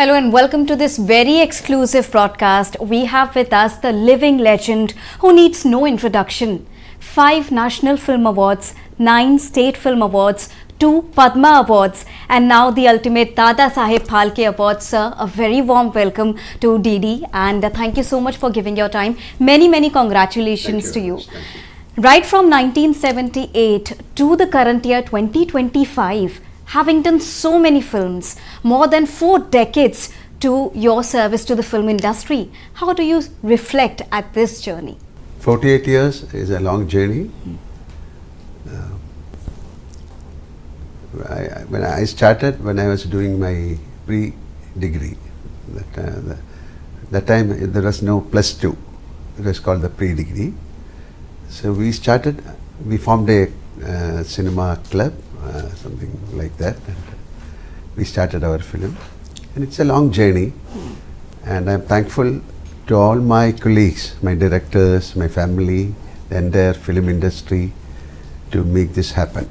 Hello and welcome to this very exclusive broadcast. We have with us the living legend who needs no introduction. 5 National Film Awards, 9 State Film Awards, 2 Padma Awards, and now the ultimate Dadasaheb Phalke Award, sir. A very warm welcome to DD, and thank you so much for giving your time. Many congratulations to you. Right from 1978 to the current year 2025, having done so many films, more than 4 decades to your service to the film industry, how do you reflect at this journey? 48 years is a long journey. When I started, when I was doing my pre-degree, that time there was no +2, it was called the pre-degree. So we formed a cinema club, something like that, and we started our film. And it's a long journey, and I'm thankful to all my colleagues, my directors, my family, the entire film industry to make this happen.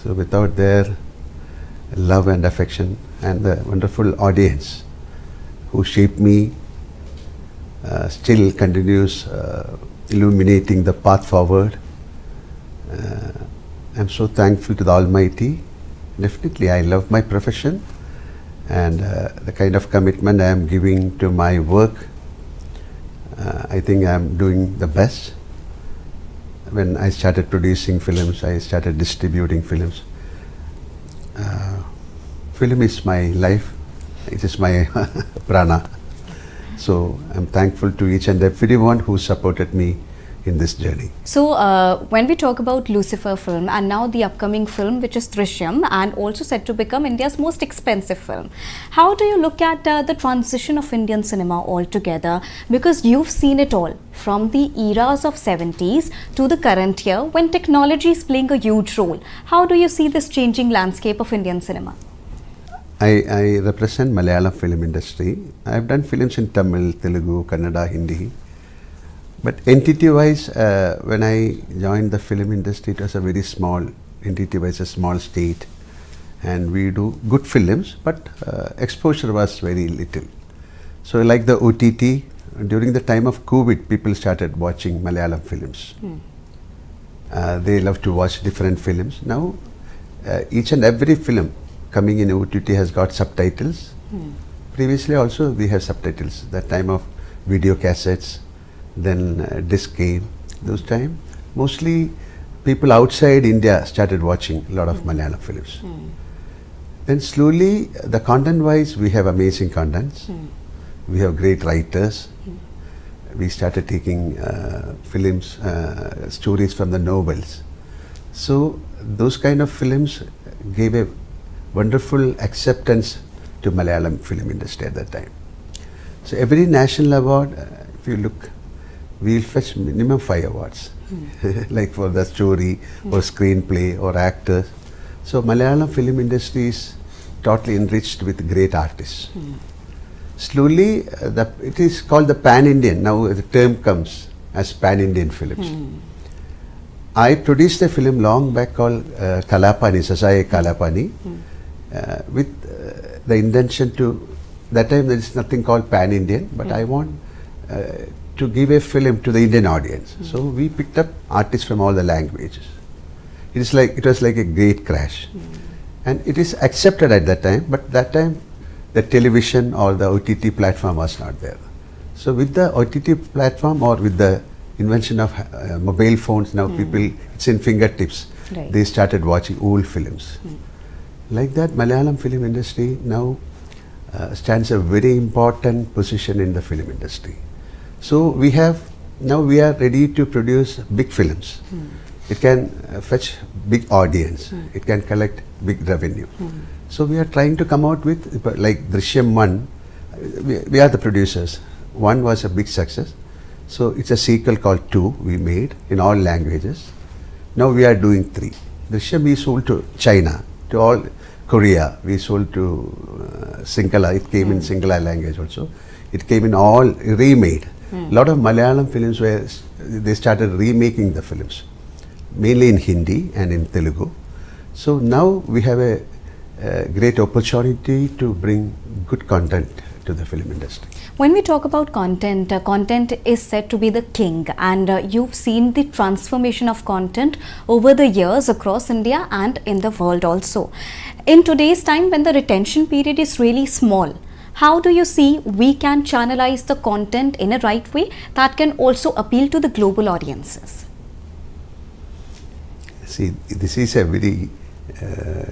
So without their love and affection and the wonderful audience who shaped me, still continues illuminating the path forward. I'm so thankful to the Almighty. Definitely I love my profession, and the kind of commitment I am giving to my work, I think I am doing the best. When I started producing films, I started distributing films. Film is my life, it is my prana. So I'm thankful to each and everyone who supported me in this journey. So when we talk about Lucifer film and now the upcoming film which is Drishyam and also set to become India's most expensive film, how do you look at the transition of Indian cinema altogether? Because you've seen it all from the eras of 70s to the current year when technology is playing a huge role. How do you see this changing landscape of Indian cinema? I represent Malayalam film industry. I've done films in Tamil, Telugu, Kannada, Hindi. But entity-wise, when I joined the film industry, it was a very small, entity-wise a small state. And we do good films, but exposure was very little. So like the OTT, during the time of COVID, people started watching Malayalam films. They love to watch different films. Now, each and every film coming in OTT has got subtitles. Previously also we have subtitles. That time of video cassettes, then disc came. Those time, mostly people outside India started watching a lot of Malayalam films. Then slowly, the content-wise, we have amazing contents. We have great writers. We started taking films, stories from the novels. So those kind of films gave a wonderful acceptance to Malayalam film industry at that time. So every national award, if you look, we'll fetch minimum 5 awards, like for the story or screenplay or actors. So Malayalam film industry is totally enriched with great artists. Slowly, it is called the pan-Indian. Now the term comes as pan-Indian films. I produced a film long back called Kalapani, Sasai Kalapani, with the intention to, that time there is nothing called pan-Indian, but I want to give a film to the Indian audience. So we picked up artists from all the languages. It was like a great crash. And it is accepted at that time, but that time the television or the OTT platform was not there. So with the OTT platform or with the invention of mobile phones, now people, it's in fingertips. Right. They started watching old films. Like that, Malayalam film industry now stands a very important position in the film industry. So we are ready to produce big films. It can fetch big audience. It can collect big revenue. So we are trying to come out with, like Drishyam 1, we are the producers. 1 was a big success. So it's a sequel called 2 we made in all languages. Now we are doing 3. Drishyam we sold to China, to all Korea. We sold to Sinhala. It came in Sinhala language also. It came in all remade. A lot of Malayalam films they started remaking the films, mainly in Hindi and in Telugu. So now we have a great opportunity to bring good content to the film industry. When we talk about content, content is said to be the king, and you've seen the transformation of content over the years across India and in the world also. In today's time, when the retention period is really small, how do you see we can channelize the content in a right way that can also appeal to the global audiences? See, this is a very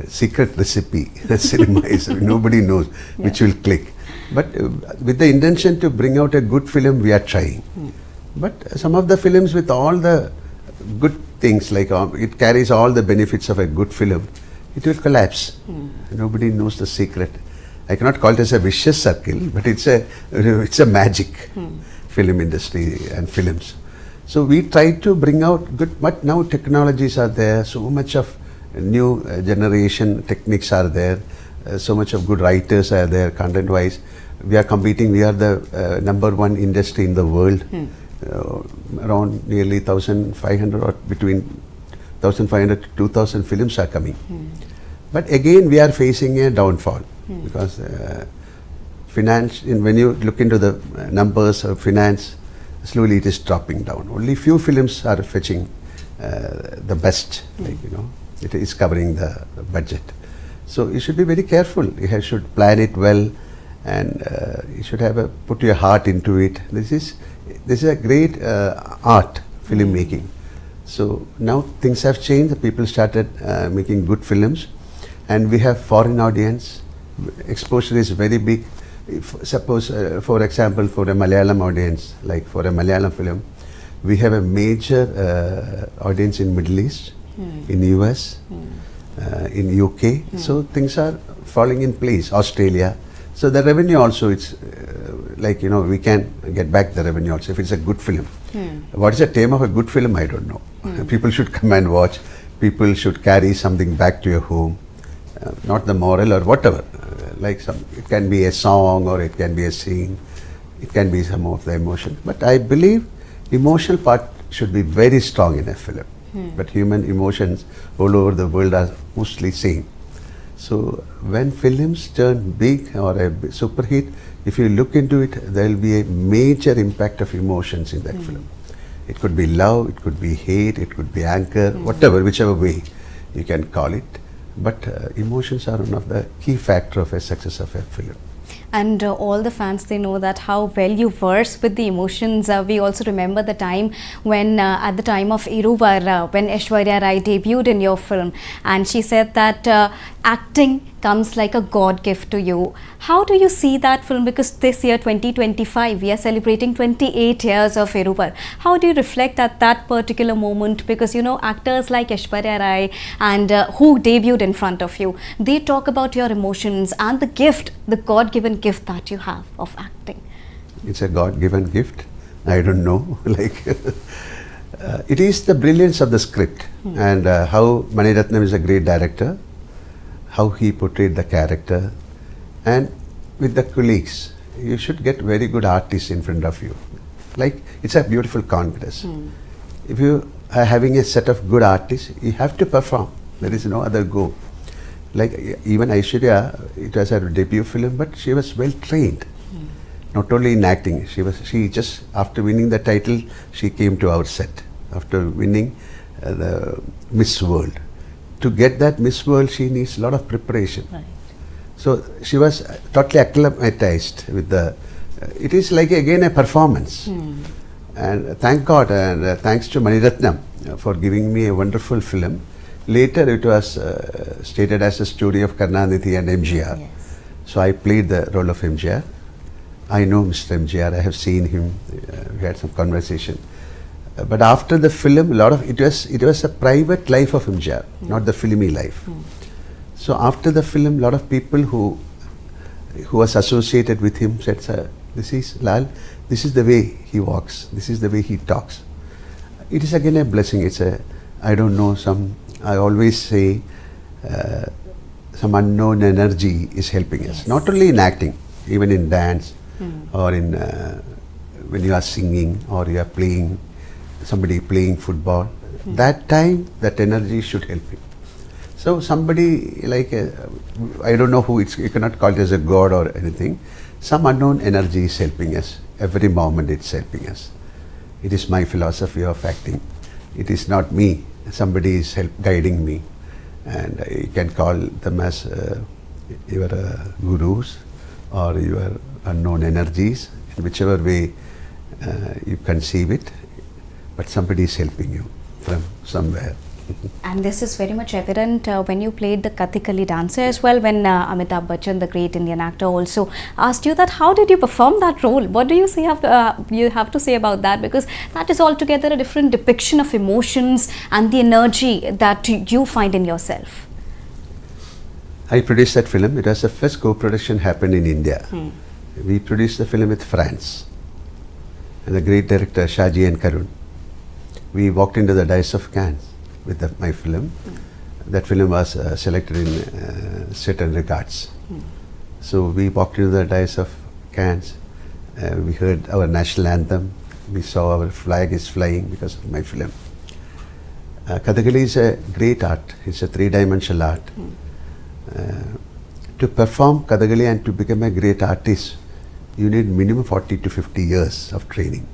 secret recipe. Cinema is, nobody knows which will click. But with the intention to bring out a good film, we are trying. But some of the films with all the good things, like it carries all the benefits of a good film, it will collapse. Nobody knows the secret. I cannot call it as a vicious circle, but it's a magic, film industry and films. So we try to bring out good, but now technologies are there, so much of new generation techniques are there, so much of good writers are there, content wise. We are competing, we are the number one industry in the world. Around nearly 1,500 or between 1,500 to 2,000 films are coming. But again we are facing a downfall because finance, when you look into the numbers of finance, slowly it is dropping down. Only few films are fetching the best, like, you know, it is covering the budget. So you should be very careful. You should plan it well, and you should have put your heart into it. This is a great art, filmmaking. So now things have changed. People started making good films, and we have foreign audience. Exposure is very big. If, suppose, for example, for a Malayalam audience, like for a Malayalam film, we have a major audience in Middle East, in US, in UK. So things are falling in place. Australia. So the revenue also, it's like, you know, we can get back the revenue also if it's a good film. What is the theme of a good film? I don't know. People should come and watch. People should carry something back to your home. Not the moral or whatever. Like it can be a song or it can be a scene. It can be some of the emotion. But I believe emotional part should be very strong in a film. But human emotions all over the world are mostly same. So when films turn big or a super hit, if you look into it, there will be a major impact of emotions in that film. It could be love, it could be hate, it could be anger, whatever, whichever way you can call it. But emotions are one of the key factor of a success of a film. And all the fans, they know that how well you verse with the emotions. We also remember the time when at the time of Iruvar, when Aishwarya Rai debuted in your film, and she said that acting comes like a God gift to you. How do you see that film? Because this year 2025 we are celebrating 28 years of Iruvar. How do you reflect at that particular moment? Because, you know, actors like Aishwarya Rai and who debuted in front of you, they talk about your emotions and the gift, the God-given gift that you have of acting. It's a God-given gift. I don't know. Like it is the brilliance of the script and how Mani Ratnam is a great director, how he portrayed the character, and with the colleagues. You should get very good artists in front of you. Like, it's a beautiful congress. If you are having a set of good artists, you have to perform. There is no other go. Like even Aishwarya, it was her debut film, but she was well trained. Not only in acting, she just after winning the title, she came to our set after winning the Miss World. To get that Miss World, she needs a lot of preparation. Right. So she was totally acclimatized with the. It is like again a performance, and thank God and thanks to Mani Ratnam for giving me a wonderful film. Later it was stated as a story of Karnanidhi and MGR. Yes. So I played the role of MGR. I know Mr. MGR, I have seen him, we had some conversation. But after the film, it was a private life of MGR, not the filmy life. So after the film, a lot of people who was associated with him said, "Sir, this is Lal, this is the way he walks, this is the way he talks." It is again a blessing. It's a, I don't know, I always say, some unknown energy is helping us. Not only in acting, even in dance, or in when you are singing or you are playing, somebody playing football. That time, that energy should help you. So somebody like I don't know who it's, you cannot call it as a god or anything. Some unknown energy is helping us. Every moment it's helping us. It is my philosophy of acting. It is not me. Somebody is guiding me. And you can call them as your gurus or your unknown energies, in whichever way you conceive it. But somebody is helping you from somewhere. And this is very much evident when you played the Kathakali dancer as well, when Amitabh Bachchan, the great Indian actor, also asked you that how did you perform that role? What do you say you have to say about that? Because that is altogether a different depiction of emotions and the energy that you find in yourself. I produced that film. It was the first co-production happened in India. We produced the film with France and the great director Shaji and Karun. We walked into the Dice of Cannes with my film. That film was selected in certain regards. So we walked into the Dice of Cannes. We heard our national anthem. We saw our flag is flying because of my film. Kathakali is a great art. It's a three-dimensional art. To perform Kathakali and to become a great artist, you need minimum 40 to 50 years of training.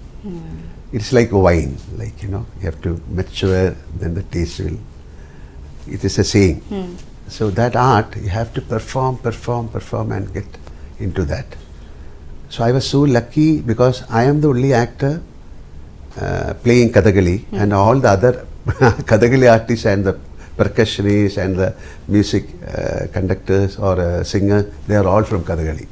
It's like wine, like, you have to mature, then the taste will. It is a saying. So that art, you have to perform and get into that. So I was so lucky because I am the only actor playing Kathakali, and all the other Kathakali artists and the percussionists and the music conductors or singers, they are all from Kathakali.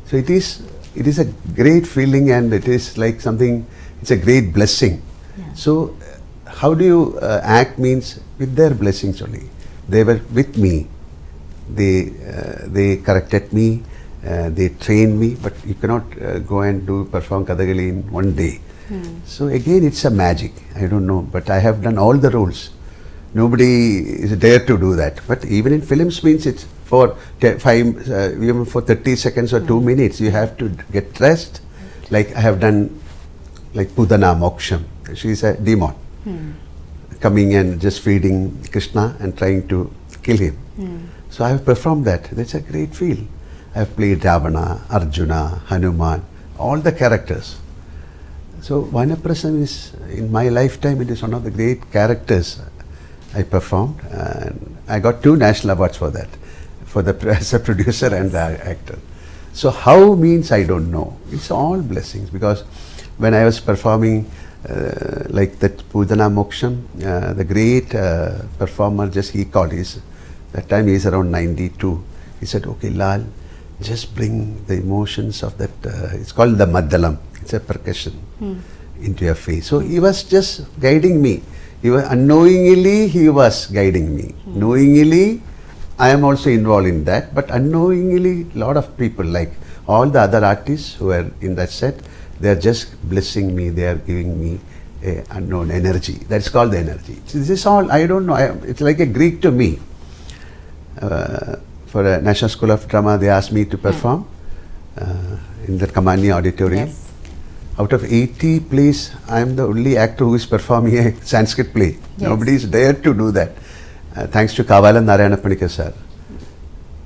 So it is a great feeling, and it is like something. It's a great blessing. So how do you act means with their blessings only. They were with me. They corrected me. They trained me. But you cannot go and perform Kathakali in one day. So again, it's a magic. I don't know, but I have done all the roles. Nobody is dare to do that. But even in films means it's for even for 30 seconds or 2 minutes. You have to get dressed. Like I have done. Like Pudana Moksham, she is a demon coming and just feeding Krishna and trying to kill him. So I have performed that. That's a great feel. I have played Ravana, Arjuna, Hanuman, all the characters. So Vanaprasam is, in my lifetime, it is one of the great characters I performed, and I got 2 national awards for that, as a producer and the actor. So how means I don't know. It's all blessings, because when I was performing like that Pudana Moksham, the great performer, that time he is around 92. He said, okay, Lal, just bring the emotions of that, it's called the Maddalam, it's a percussion into your face. So he was just guiding me. Unknowingly he was guiding me. Knowingly, I am also involved in that, but unknowingly, a lot of people, like all the other artists who are in that set, they are just blessing me, they are giving me a unknown energy. That's called the energy. This is all, I don't know, it's like a Greek to me. For a National School of Drama, they asked me to perform in the Kamani Auditorium. Yes. Out of 80 plays, I am the only actor who is performing a Sanskrit play. Yes. Nobody is dared to do that. Thanks to Kavalan Narayanapanikar sir.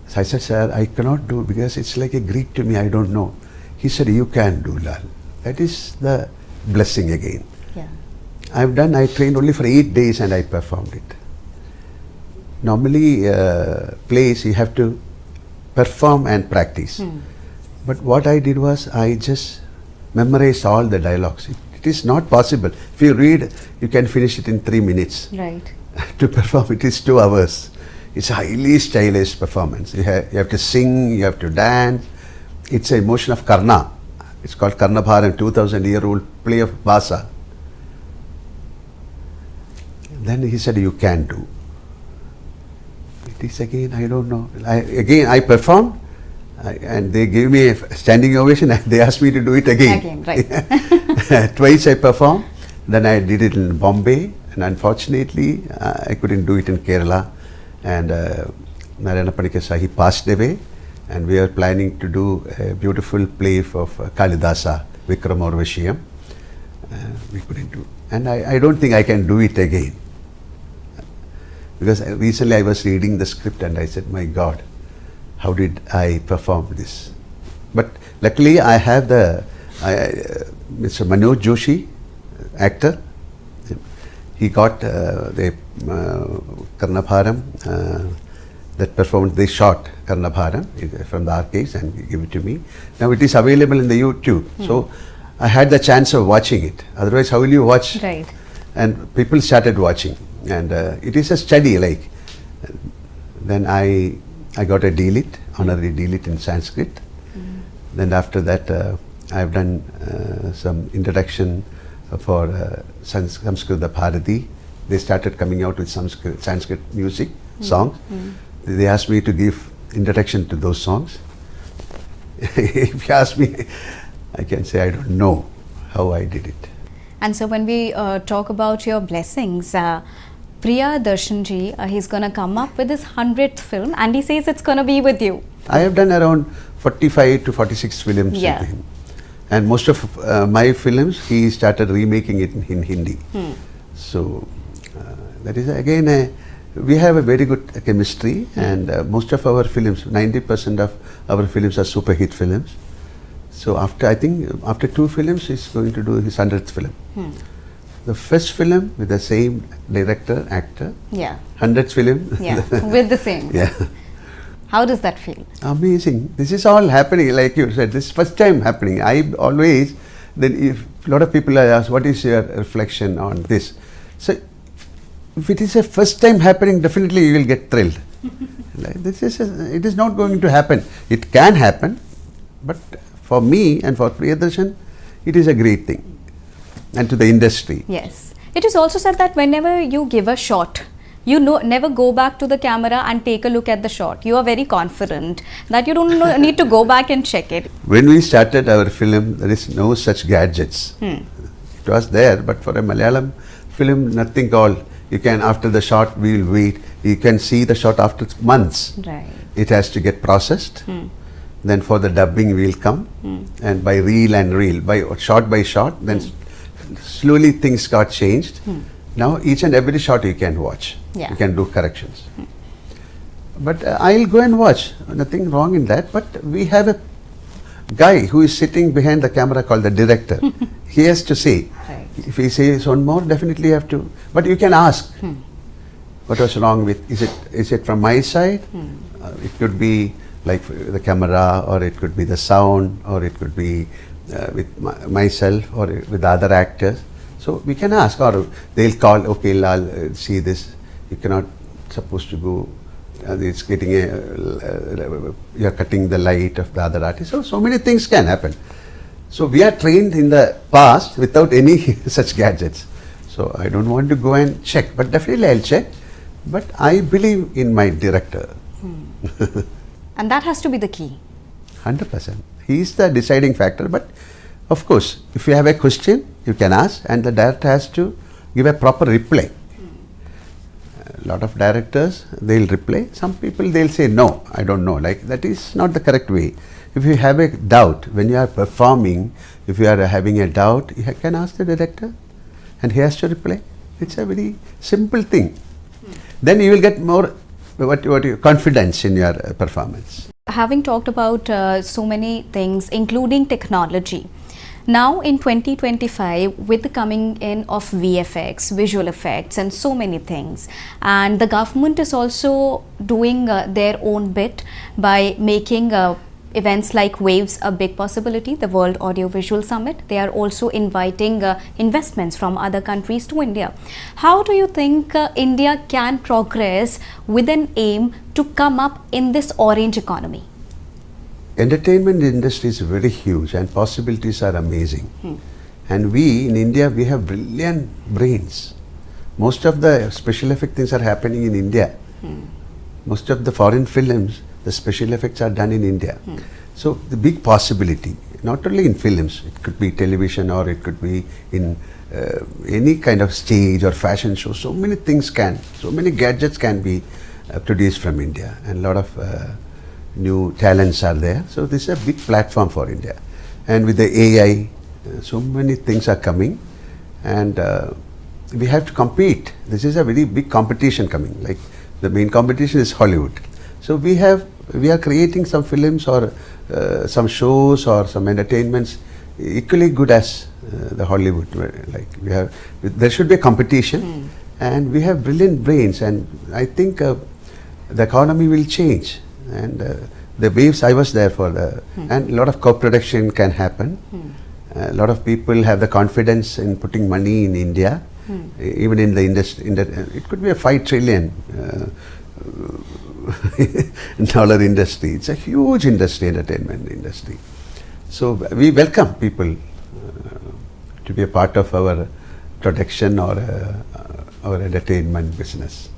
So I said, sir, I cannot do because it's like a Greek to me, I don't know. He said, you can do, Lal. That is the blessing again. Yeah. I trained only for 8 days and I performed it. Normally, plays you have to perform and practice. But what I did was, I just memorized all the dialogues. It is not possible. If you read, you can finish it in 3 minutes. Right. To perform, it is 2 hours. It's a highly stylized performance. You have to sing, you have to dance. It's an emotion of Karna. It's called Karna Bharam, 2000-year-old play of Bhasa. Then he said, you can do. It is again, I don't know. I performed and they gave me a standing ovation and they asked me to do it again. Again, right. Twice I performed. Then I did it in Bombay, and unfortunately I couldn't do it in Kerala. And Narayanapanikar sir, he passed away. And we are planning to do a beautiful play of Kalidasa, Vikramoorvashiyam. We couldn't do. And I don't think I can do it again. Because recently I was reading the script and I said, my God, how did I perform this. But luckily I have Mr. Manoj Joshi, actor. He got the Karnabharam, that performed, they shot Karnabharam from the archives and give it to me. Now it is available in the YouTube. So I had the chance of watching it. Otherwise, how will you watch? Right. And people started watching. And it is a study, like. Then I got a DLit, honorary DLit in Sanskrit. Then after that, I have done some introduction for Prasar Bharati. They started coming out with Sanskrit music, songs. They asked me to give introduction to those songs. If you ask me, I can say I don't know how I did it. And so when we talk about your blessings, Doordarshan ji, he's going to come up with his 100th film and he says it's going to be with you. I have done around 45 to 46 films with him. And most of my films, he started remaking it in Hindi. So that is again, we have a very good chemistry, and most of our films, 90% of our films are super hit films. So I think after 2 films, he's going to do his 100th film. The first film with the same director, actor. 100th film. With the same. How does that feel? Amazing. This is all happening, like you said, this is first time happening. I always, then if a lot of people are asked, what is your reflection on this? So if it is a first time happening, definitely you will get thrilled. Like, it is not going to happen. It can happen, but for me and for Priyadarshan, it is a great thing. And to the industry. Yes. It is also said that whenever you give a shot, you never go back to the camera and take a look at the shot. You are very confident that you don't need to go back and check it. When we started our film, there is no such gadgets. It was there, but for a Malayalam film, nothing called. You can, after the shot, we will wait. You can see the shot after months. Right. It has to get processed. Then for the dubbing, we will come. And by reel and reel, by shot, then slowly things got changed. Now each and every shot you can watch. You can do corrections. But I'll go and watch. Nothing wrong in that. But we have a guy who is sitting behind the camera called the director. He has to say. Right. If he says one more, definitely you have to. But you can ask. What was wrong with? Is it from my side? It could be like the camera, or it could be the sound, or it could be with myself or with other actors. So we can ask, or they'll call, okay, Lal, see this, you cannot supposed to go, it's getting you're cutting the light of the other artist. So many things can happen. So we are trained in the past without any such gadgets. So I don't want to go and check, but definitely I'll check. But I believe in my director. And that has to be the key. 100%. He is the deciding factor, but of course, if you have a question, you can ask, and the director has to give a proper reply. A lot of directors, they'll reply. Some people, they'll say, no, I don't know. Like, that is not the correct way. If you have a doubt, when you are performing, if you are having a doubt, you can ask the director, and he has to reply. It's a very simple thing. Then you will get more confidence in your performance. Having talked about so many things, including technology, now in 2025, with the coming in of VFX, visual effects, and so many things, and the government is also doing their own bit by making events like WAVES a big possibility, the World Audiovisual Summit. They are also inviting investments from other countries to India. How do you think India can progress with an aim to come up in this orange economy? Entertainment industry is very huge and possibilities are amazing. And we in India, we have brilliant brains. Most of the special effect things are happening in India. Most of the foreign films, the special effects are done in India. So the big possibility, not only in films, it could be television or it could be in any kind of stage or fashion show. So many things so many gadgets can be produced from India, and a lot of new talents are there. So this is a big platform for India. And with the AI, so many things are coming, and we have to compete. This is a very big competition coming. Like the main competition is Hollywood. So we have we are creating some films or some shows or some entertainments equally good as the Hollywood. Like there should be a competition, and we have brilliant brains, and I think the economy will change, and the waves. I was there for and a lot of co-production can happen. A lot of people have the confidence in putting money in India, even in the industry. It could be a $5 trillion dollar industry. It's a huge industry, entertainment industry. So we welcome people to be a part of our production or our entertainment business.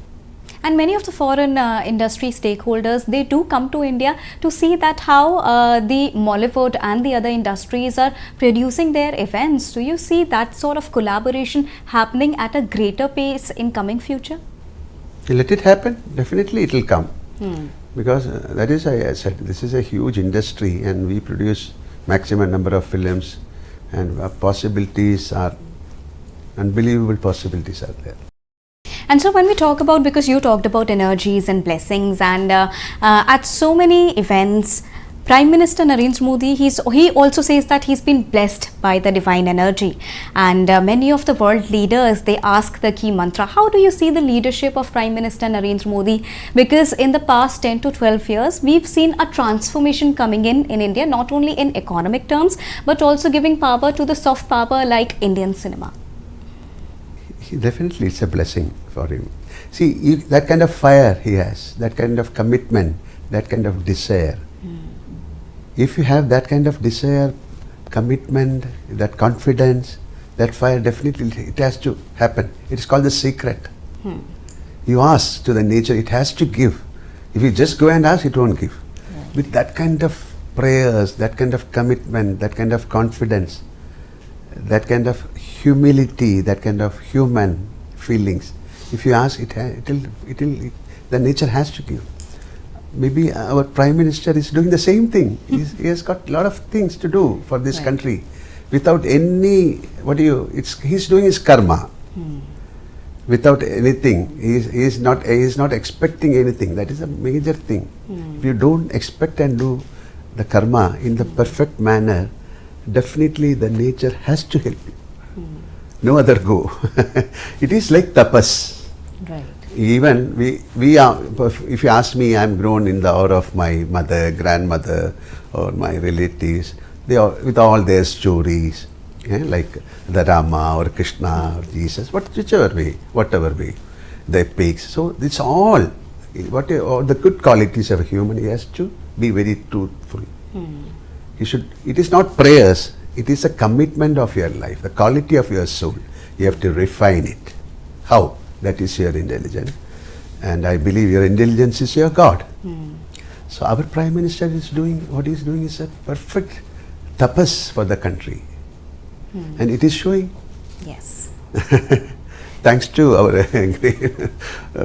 And many of the foreign industry stakeholders, they do come to India to see that how the Mollywood and the other industries are producing their events. Do you see that sort of collaboration happening at a greater pace in coming future? Let it happen. Definitely it will come. Because that is, I said, this is a huge industry, and we produce maximum number of films, and possibilities are, unbelievable possibilities are there. And so when we talk about, because you talked about energies and blessings, and at so many events, Prime Minister Narendra Modi, he also says that he's been blessed by the divine energy. And many of the world leaders, they ask the key mantra. How do you see the leadership of Prime Minister Narendra Modi? Because in the past 10 to 12 years, we've seen a transformation coming in India, not only in economic terms, but also giving power to the soft power like Indian cinema. Definitely it's a blessing for him. See, that kind of fire he has, that kind of commitment, that kind of desire. If you have that kind of desire, commitment, that confidence, that fire, definitely it has to happen. It is called the secret. You ask to the nature, it has to give. If you just go and ask, it won't give. Right. With that kind of prayers, that kind of commitment, that kind of confidence, that kind of humility, that kind of human feelings, if you ask, the nature has to give. Maybe our Prime Minister is doing the same thing. He has got a lot of things to do for this country without any, he's doing his karma. Without anything. He is not expecting anything. That is a major thing. If you don't expect and do the karma in the perfect manner, definitely the nature has to help you. No other go. It is like tapas. Right. Even we are, if you ask me, I am grown in the aura of my mother, grandmother, or my relatives. They are with all their stories, like the Rama or Krishna or Jesus, whatever way, the epics. So it's all the good qualities of a human. He has to be very truthful. It is not prayers. It is a commitment of your life, the quality of your soul. You have to refine it. How? That is your intelligence. And I believe your intelligence is your God. So our Prime Minister is doing, what he is doing is a perfect tapas for the country. And it is showing. Yes. Thanks to our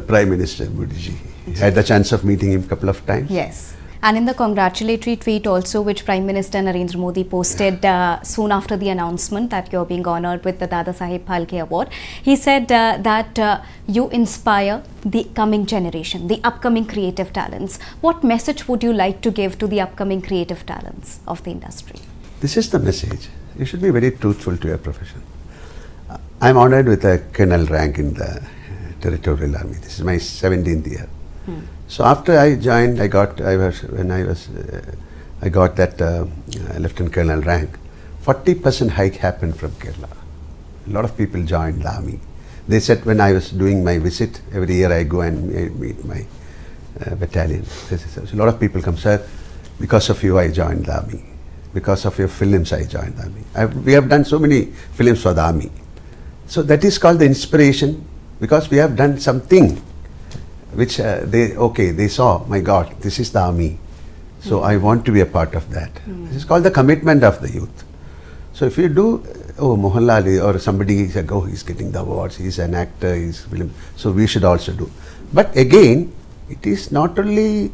Prime Minister Modi ji. I had the chance of meeting him a couple of times. Yes. And in the congratulatory tweet also, which Prime Minister Narendra Modi posted soon after the announcement that you're being honored with the Dadasaheb Phalke Award, he said that you inspire the coming generation, the upcoming creative talents. What message would you like to give to the upcoming creative talents of the industry? This is the message. You should be very truthful to your profession. I'm honored with a colonel rank in the Territorial Army. This is my 17th year. So after I joined, I got that Lieutenant Colonel rank. 40% hike happened from Kerala. A lot of people joined the army. They said when I was doing my visit, every year I go and meet my battalion. A lot of people come, sir, because of you I joined the army. Because of your films I joined the army. We have done so many films for the army. So that is called the inspiration, because we have done something which they saw, my God, this is the army. So I want to be a part of that. This is called the commitment of the youth. So if you do, Mohanlal or somebody said, he's getting the awards, he's an actor, he's film, so we should also do. But again, it is not only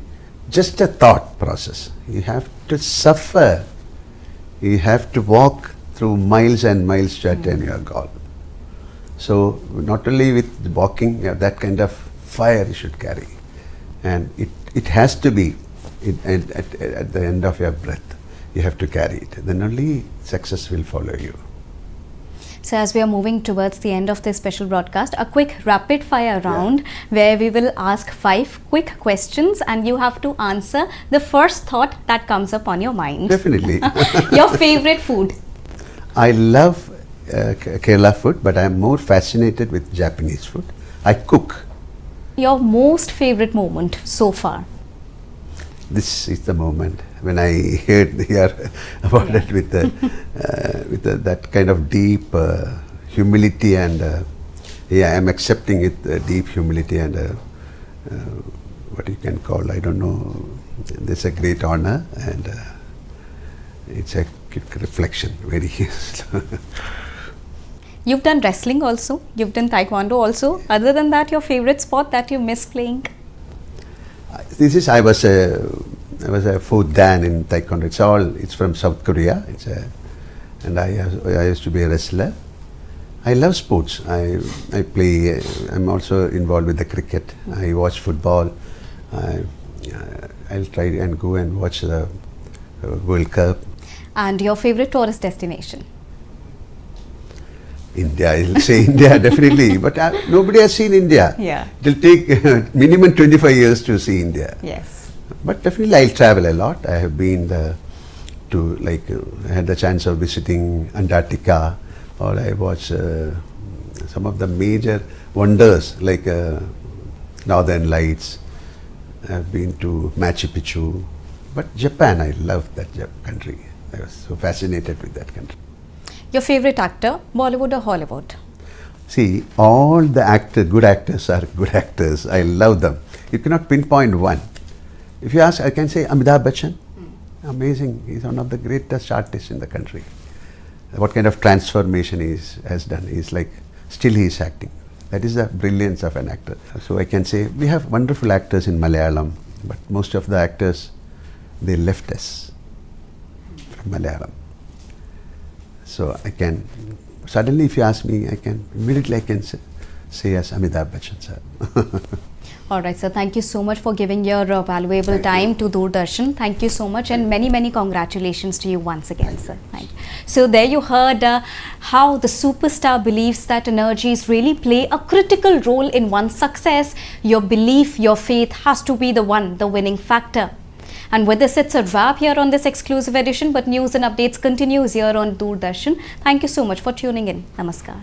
just a thought process. You have to suffer. You have to walk through miles and miles to attain your goal. So not only with walking, that kind of fire you should carry, and it has to be at the end of your breath. You have to carry it. Then only success will follow you. So as we are moving towards the end of this special broadcast, a quick rapid fire round where we will ask 5 quick questions and you have to answer the first thought that comes up on your mind. Definitely. Your favorite food? I love Kerala food, but I am more fascinated with Japanese food. I cook. Your most favorite moment so far? This is the moment when I hear about it with that kind of deep humility and I'm accepting it, deep humility and what you can call, I don't know, this is a great honor and it's a quick reflection, very You've done wrestling also, you've done taekwondo also. Other than that, your favorite sport that you miss playing? I was a fourth dan in taekwondo. It's from South Korea. And I used to be a wrestler. I love sports. I play. I'm also involved with the cricket. I watch football. I'll try and go and watch the World Cup. And your favorite tourist destination? India. I'll say India definitely. But nobody has seen India. Yeah. It'll take minimum 25 years to see India. Yes. But definitely I'll travel a lot. I have been I had the chance of visiting Antarctica, or I watched some of the major wonders like Northern Lights. I've been to Machu Picchu. But Japan, I love that country. I was so fascinated with that country. Your favorite actor, Bollywood or Hollywood? See, all the good actors are good actors. I love them. You cannot pinpoint one. If you ask, I can say Amitabh Bachchan. Amazing. He's one of the greatest artists in the country. What kind of transformation he has done. Still he's acting. That is the brilliance of an actor. So I can say we have wonderful actors in Malayalam, but most of the actors, they left us from Malayalam. So suddenly if you ask me, immediately I can say as Amitabh Bachchan sir. Alright sir, thank you so much for giving your valuable time to Doordarshan. Thank you so much and many congratulations to you once again sir. Thank you. So there you heard how the superstar believes that energies really play a critical role in one's success. Your belief, your faith has to be the winning factor. And with this, it's a wrap here on this exclusive edition, but news and updates continues here on Doordarshan. Thank you so much for tuning in. Namaskar.